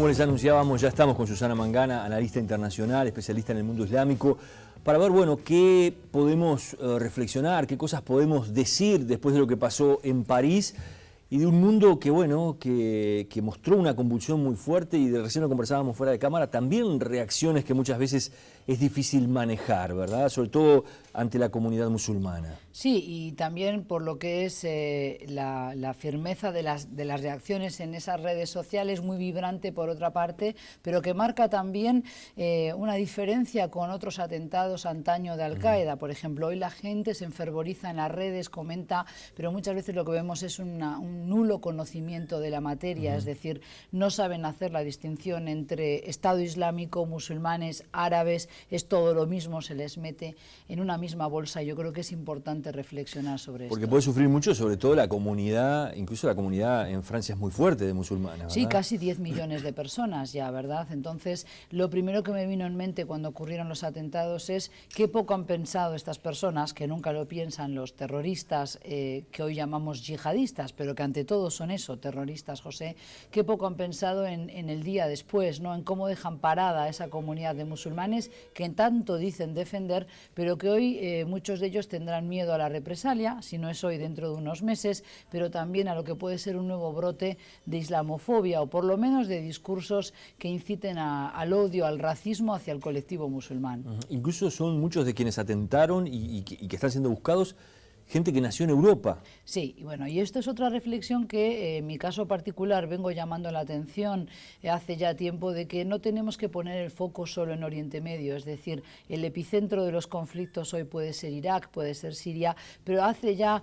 como les anunciábamos, ya estamos con Susana Mangana, analista internacional, especialista en el mundo islámico, para ver, bueno, qué podemos reflexionar, qué cosas podemos decir después de lo que pasó en París y de un mundo que, bueno, que mostró una convulsión muy fuerte y recién lo conversábamos fuera de cámara, también reacciones que muchas veces es difícil manejar, ¿verdad? Sobre todo ante la comunidad musulmana. Sí, y también por lo que es la firmeza de las reacciones en esas redes sociales, muy vibrante por otra parte, pero que marca también una diferencia con otros atentados antaño de Al-Qaeda. Por ejemplo, hoy la gente se enfervoriza en las redes, comenta, pero muchas veces lo que vemos es un nulo conocimiento de la materia, es decir, no saben hacer la distinción entre Estado Islámico, musulmanes, árabes, es todo lo mismo, se les mete en una misma bolsa. Yo creo que es importante reflexionar sobre esto. Porque puede sufrir mucho, sobre todo la comunidad, incluso la comunidad en Francia es muy fuerte de musulmanes, ¿verdad? Sí, casi 10 millones de personas ya, ¿verdad? Entonces, lo primero que me vino en mente cuando ocurrieron los atentados es qué poco han pensado estas personas, que nunca lo piensan los terroristas, que hoy llamamos yihadistas, pero que ante todo son eso, terroristas, José, qué poco han pensado en el día después, ¿no? En cómo dejan parada a esa comunidad de musulmanes que en tanto dicen defender, pero que hoy muchos de ellos tendrán miedo a la represalia, si no es hoy, dentro de unos meses, pero también a lo que puede ser un nuevo brote de islamofobia o por lo menos de discursos que inciten al odio, al racismo hacia el colectivo musulmán. Incluso son muchos de quienes atentaron y que están siendo buscados, gente que nació en Europa. Sí, y bueno, y esto es otra reflexión que en mi caso particular vengo llamando la atención hace ya tiempo, de que no tenemos que poner el foco solo en Oriente Medio, es decir, el epicentro de los conflictos hoy puede ser Irak, puede ser Siria, pero hace ya,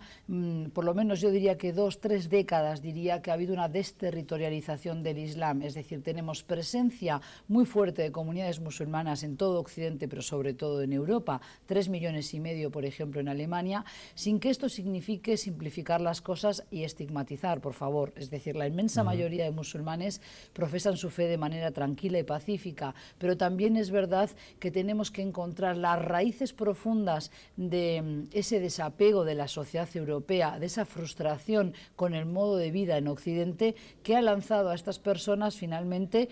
por lo menos yo diría que 2 o 3 décadas, diría que ha habido una desterritorialización del Islam, es decir, tenemos presencia muy fuerte de comunidades musulmanas en todo Occidente, pero sobre todo en Europa, 3,5 millones, por ejemplo, en Alemania, sin que esto signifique simplificar las cosas y estigmatizar, por favor. Es decir, la inmensa mayoría de musulmanes profesan su fe de manera tranquila y pacífica, pero también es verdad que tenemos que encontrar las raíces profundas de ese desapego de la sociedad europea, de esa frustración con el modo de vida en Occidente, que ha lanzado a estas personas finalmente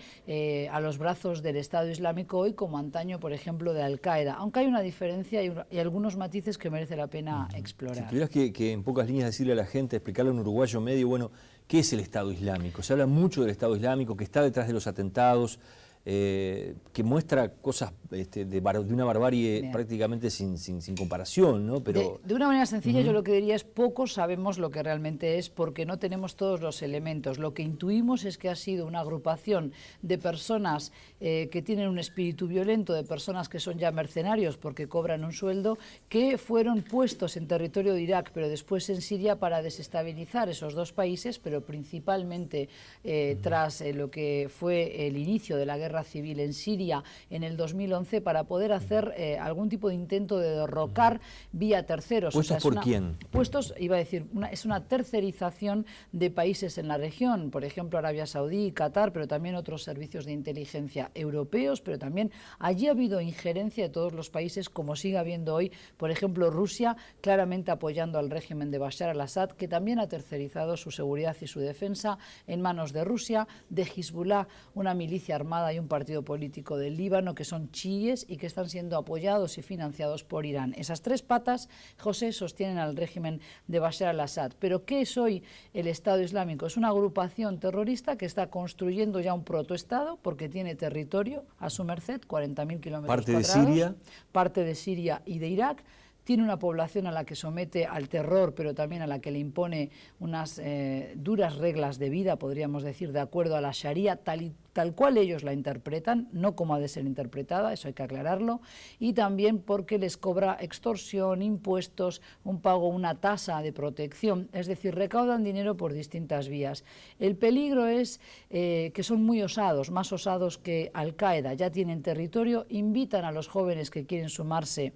a los brazos del Estado Islámico hoy, como antaño, por ejemplo, de Al-Qaeda, aunque hay una diferencia y algunos matices que merece la pena explorar. Si tuvieras que en pocas líneas decirle a la gente, explicarle a un uruguayo medio, bueno, ¿qué es el Estado Islámico? Se habla mucho del Estado Islámico, que está detrás de los atentados, que muestra cosas de una barbarie prácticamente sin comparación, ¿no? Pero de una manera sencilla, yo lo que diría es pocos sabemos lo que realmente es, porque no tenemos todos los elementos. Lo que intuimos es que ha sido una agrupación de personas que tienen un espíritu violento, de personas que son ya mercenarios porque cobran un sueldo, que fueron puestos en territorio de Irak, pero después en Siria, para desestabilizar esos dos países, pero principalmente tras lo que fue el inicio de la guerra civil en Siria en el 2011, para poder hacer algún tipo de intento de derrocar vía terceros. ¿Puestos por quién? Puestos, iba a decir, es una tercerización de países en la región, por ejemplo Arabia Saudí, Qatar, pero también otros servicios de inteligencia europeos, pero también allí ha habido injerencia de todos los países, como sigue habiendo hoy, por ejemplo Rusia, claramente apoyando al régimen de Bashar al-Assad, que también ha tercerizado su seguridad y su defensa en manos de Rusia, de Hezbollah, una milicia armada y un partido político del Líbano, que son chiíes y que están siendo apoyados y financiados por Irán. Esas tres patas, José, sostienen al régimen de Bashar al-Assad. Pero ¿qué es hoy el Estado Islámico? Es una agrupación terrorista que está construyendo ya un protoestado, porque tiene territorio a su merced, 40.000 kilómetros cuadrados. Parte de Siria. Parte de Siria y de Irak. Tiene una población a la que somete al terror, pero también a la que le impone unas duras reglas de vida, podríamos decir, de acuerdo a la Sharia, tal cual ellos la interpretan, no como ha de ser interpretada, eso hay que aclararlo, y también porque les cobra extorsión, impuestos, un pago, una tasa de protección, es decir, recaudan dinero por distintas vías. El peligro es que son muy osados, más osados que Al-Qaeda, ya tienen territorio, invitan a los jóvenes que quieren sumarse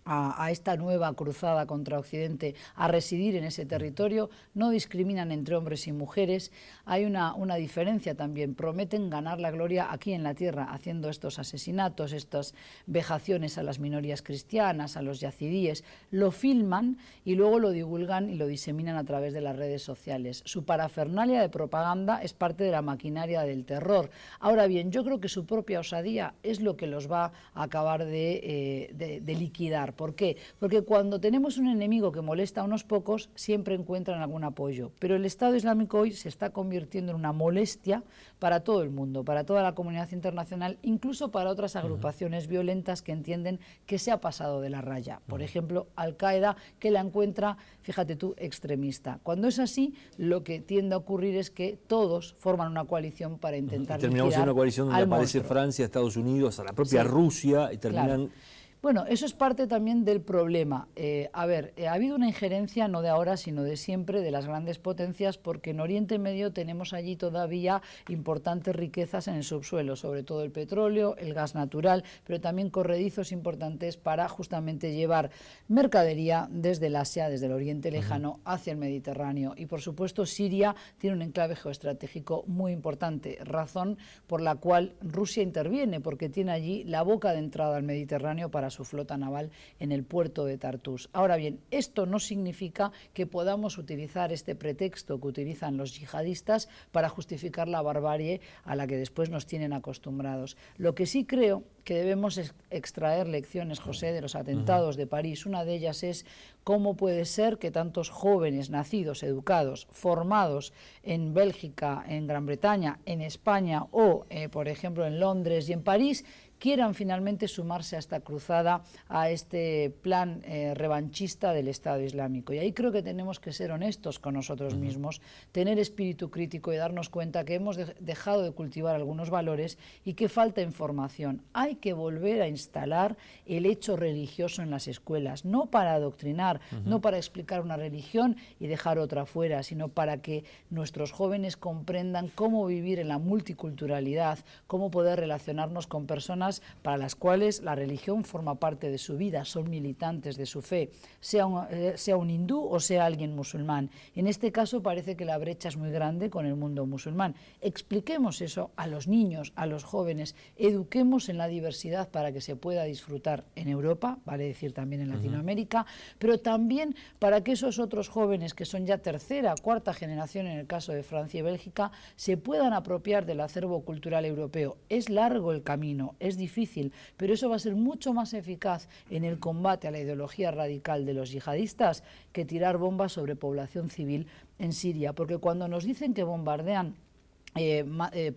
a esta nueva cruzada contra Occidente a residir en ese territorio, no discriminan entre hombres y mujeres, hay una diferencia también, prometen ganar la gloria aquí en la tierra, haciendo estos asesinatos, estas vejaciones a las minorías cristianas, a los yazidíes, lo filman y luego lo divulgan y lo diseminan a través de las redes sociales. Su parafernalia de propaganda es parte de la maquinaria del terror. Ahora bien, yo creo que su propia osadía es lo que los va a acabar de liquidar. ¿Por qué? Porque cuando tenemos un enemigo que molesta a unos pocos, siempre encuentran algún apoyo. Pero el Estado Islámico hoy se está convirtiendo en una molestia para todo el mundo, para toda la comunidad internacional, incluso para otras agrupaciones violentas que entienden que se ha pasado de la raya. Por ejemplo, Al-Qaeda, que la encuentra, fíjate tú, extremista. Cuando es así, lo que tiende a ocurrir es que todos forman una coalición para intentar terminamos en una coalición donde aparece monstruo. Francia, Estados Unidos, a la propia Rusia, y terminan... Claro. Bueno, eso es parte también del problema. Ha habido una injerencia, no de ahora, sino de siempre, de las grandes potencias, porque en Oriente Medio tenemos allí todavía importantes riquezas en el subsuelo, sobre todo el petróleo, el gas natural, pero también corredizos importantes para justamente llevar mercadería desde el Asia, desde el Oriente Lejano, hacia el Mediterráneo. Y por supuesto Siria tiene un enclave geoestratégico muy importante, razón por la cual Rusia interviene, porque tiene allí la boca de entrada al Mediterráneo para su flota naval en el puerto de Tartus. Ahora bien, esto no significa que podamos utilizar este pretexto que utilizan los yihadistas para justificar la barbarie a la que después nos tienen acostumbrados. Lo que sí creo que debemos extraer lecciones, José, de los atentados de París. Una de ellas es cómo puede ser que tantos jóvenes nacidos, educados, formados en Bélgica, en Gran Bretaña, en España o, por ejemplo, en Londres y en París, quieran finalmente sumarse a esta cruzada, a este plan revanchista del Estado Islámico. Y ahí creo que tenemos que ser honestos con nosotros mismos, tener espíritu crítico y darnos cuenta que hemos dejado de cultivar algunos valores y que falta información. Hay que volver a instalar el hecho religioso en las escuelas, no para adoctrinar, no para explicar una religión y dejar otra fuera, sino para que nuestros jóvenes comprendan cómo vivir en la multiculturalidad, cómo poder relacionarnos con personas para las cuales la religión forma parte de su vida, son militantes de su fe, sea un hindú o sea alguien musulmán. En este caso parece que la brecha es muy grande con el mundo musulmán. Expliquemos eso a los niños, a los jóvenes, eduquemos en la diversidad para que se pueda disfrutar en Europa, vale decir también en Latinoamérica, pero también para que esos otros jóvenes que son ya tercera, cuarta generación en el caso de Francia y Bélgica, se puedan apropiar del acervo cultural europeo. Es largo el camino, es difícil, pero eso va a ser mucho más eficaz en el combate a la ideología radical de los yihadistas que tirar bombas sobre población civil en Siria, porque cuando nos dicen que bombardean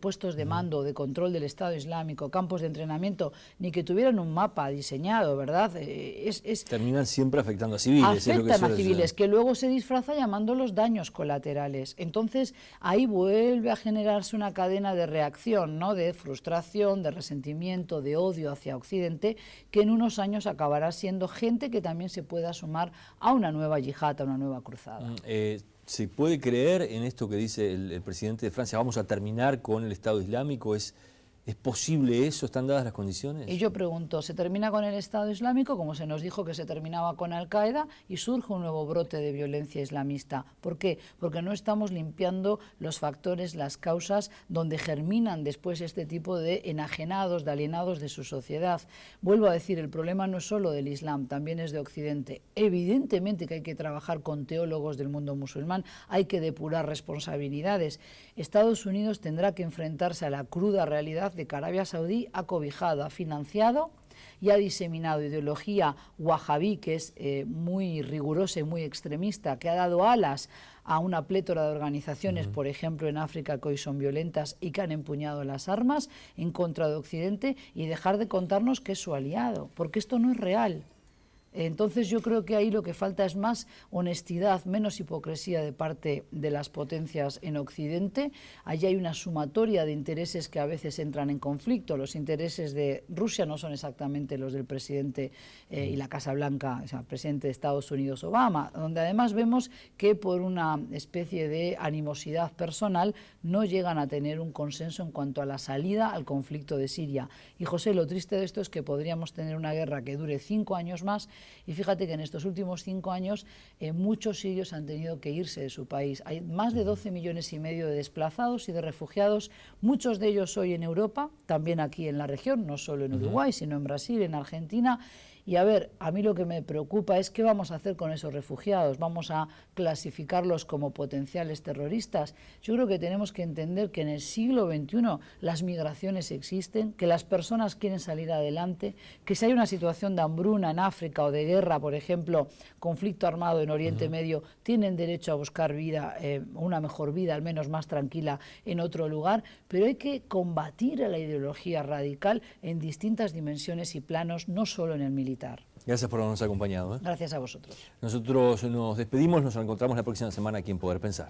puestos de mando, de control del Estado Islámico, campos de entrenamiento, ni que tuvieran un mapa diseñado, ¿verdad? Terminan siempre afectando a civiles. Afectan a civiles, que luego se disfraza llamándolos daños colaterales. Entonces, ahí vuelve a generarse una cadena de reacción, ¿no? De frustración, de resentimiento, de odio hacia Occidente, que en unos años acabará siendo gente que también se pueda sumar a una nueva yihad, a una nueva cruzada. ¿Se puede creer en esto que dice el presidente de Francia? ¿Vamos a terminar con el Estado Islámico? ¿Es posible eso? ¿Están dadas las condiciones? Y yo pregunto, ¿se termina con el Estado Islámico, como se nos dijo que se terminaba con Al-Qaeda, y surge un nuevo brote de violencia islamista? ¿Por qué? Porque no estamos limpiando los factores, las causas donde germinan después este tipo de enajenados, de alienados de su sociedad. Vuelvo a decir, el problema no es solo del Islam, también es de Occidente. Evidentemente que hay que trabajar con teólogos del mundo musulmán, hay que depurar responsabilidades. Estados Unidos tendrá que enfrentarse a la cruda realidad de que Arabia Saudí ha cobijado, ha financiado y ha diseminado ideología wahabí, que es muy rigurosa y muy extremista, que ha dado alas a una plétora de organizaciones, por ejemplo en África, que hoy son violentas y que han empuñado las armas en contra de Occidente, y dejar de contarnos que es su aliado, porque esto no es real. Entonces yo creo que ahí lo que falta es más honestidad, menos hipocresía de parte de las potencias en Occidente. Allí hay una sumatoria de intereses que a veces entran en conflicto. Los intereses de Rusia no son exactamente los del presidente y la Casa Blanca, o sea, el presidente de Estados Unidos, Obama, donde además vemos que por una especie de animosidad personal no llegan a tener un consenso en cuanto a la salida al conflicto de Siria. Y José, lo triste de esto es que podríamos tener una guerra que dure 5 años más Y fíjate que en estos últimos 5 años muchos sirios han tenido que irse de su país. Hay más de 12,5 millones de desplazados y de refugiados, muchos de ellos hoy en Europa, también aquí en la región, no solo en Uruguay, sino en Brasil, en Argentina. Y a ver, a mí lo que me preocupa es qué vamos a hacer con esos refugiados. ¿Vamos a clasificarlos como potenciales terroristas? Yo creo que tenemos que entender que en el siglo XXI las migraciones existen, que las personas quieren salir adelante, que si hay una situación de hambruna en África o de guerra, por ejemplo, conflicto armado en Oriente Medio, tienen derecho a buscar vida, una mejor vida, al menos más tranquila, en otro lugar, pero hay que combatir a la ideología radical en distintas dimensiones y planos, no solo en el militar. Gracias por habernos acompañado. Gracias a vosotros. Nosotros nos despedimos, nos encontramos la próxima semana aquí en Poder Pensar.